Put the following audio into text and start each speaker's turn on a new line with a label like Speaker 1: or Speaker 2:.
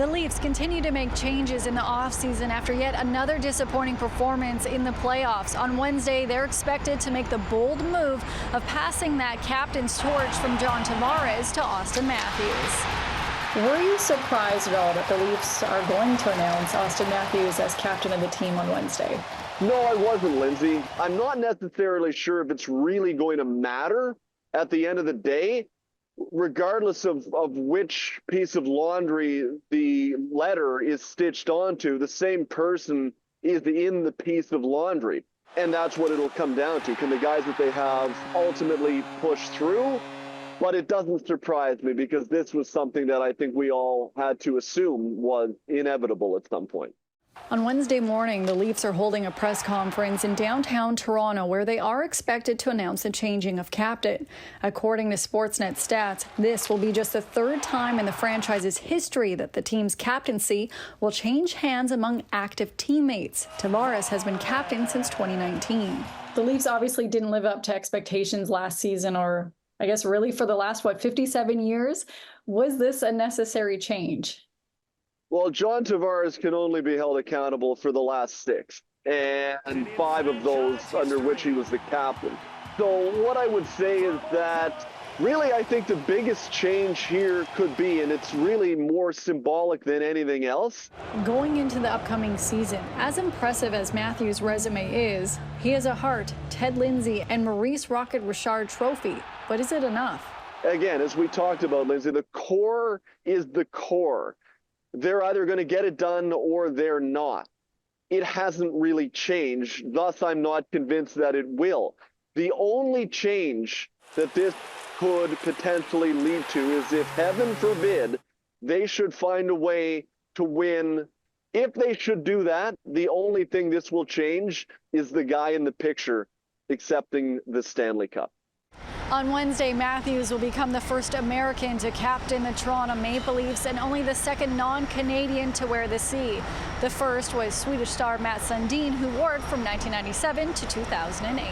Speaker 1: The Leafs continue to make changes in the offseason after yet another disappointing performance in the playoffs. On Wednesday, they're expected to make the bold move of passing that captain's torch from John Tavares to Auston Matthews.
Speaker 2: Were you surprised at all that the Leafs are going to announce Auston Matthews as captain of the team on Wednesday?
Speaker 3: No, I wasn't, Lindsay. I'm not necessarily sure if it's really going to matter at the end of the day. Regardless of which piece of laundry the letter is stitched onto, the same person is in the piece of laundry. And that's what it'll come down to. Can the guys that they have ultimately push through? But it doesn't surprise me because this was something that I think we all had to assume was inevitable at some point.
Speaker 2: On Wednesday morning, the Leafs are holding a press conference in downtown Toronto where they are expected to announce a changing of captain. According to Sportsnet stats, this will be just the third time in the franchise's history that the team's captaincy will change hands among active teammates. Tavares has been captain since 2019. The Leafs obviously didn't live up to expectations last season, or I guess really for the last, 57 years? Was this a necessary change?
Speaker 3: Well, John Tavares can only be held accountable for the last 6, and 5 of those under which he was the captain. So what I would say is that really I think the biggest change here could be, and it's really more symbolic than anything else.
Speaker 2: Going into the upcoming season, as impressive as Matthews' resume is, he has a Hart, Ted Lindsay, and Maurice Rocket Richard trophy. But is it enough?
Speaker 3: Again, as we talked about, Lindsay, the core is the core. They're either going to get it done or they're not. It hasn't really changed. Thus, I'm not convinced that it will. The only change that this could potentially lead to is if, heaven forbid, they should find a way to win. If they should do that, the only thing this will change is the guy in the picture accepting the Stanley Cup.
Speaker 1: On Wednesday, Matthews will become the first American to captain the Toronto Maple Leafs and only the second non-Canadian to wear the C. The first was Swedish star Mats Sundin, who wore it from 1997 to 2008.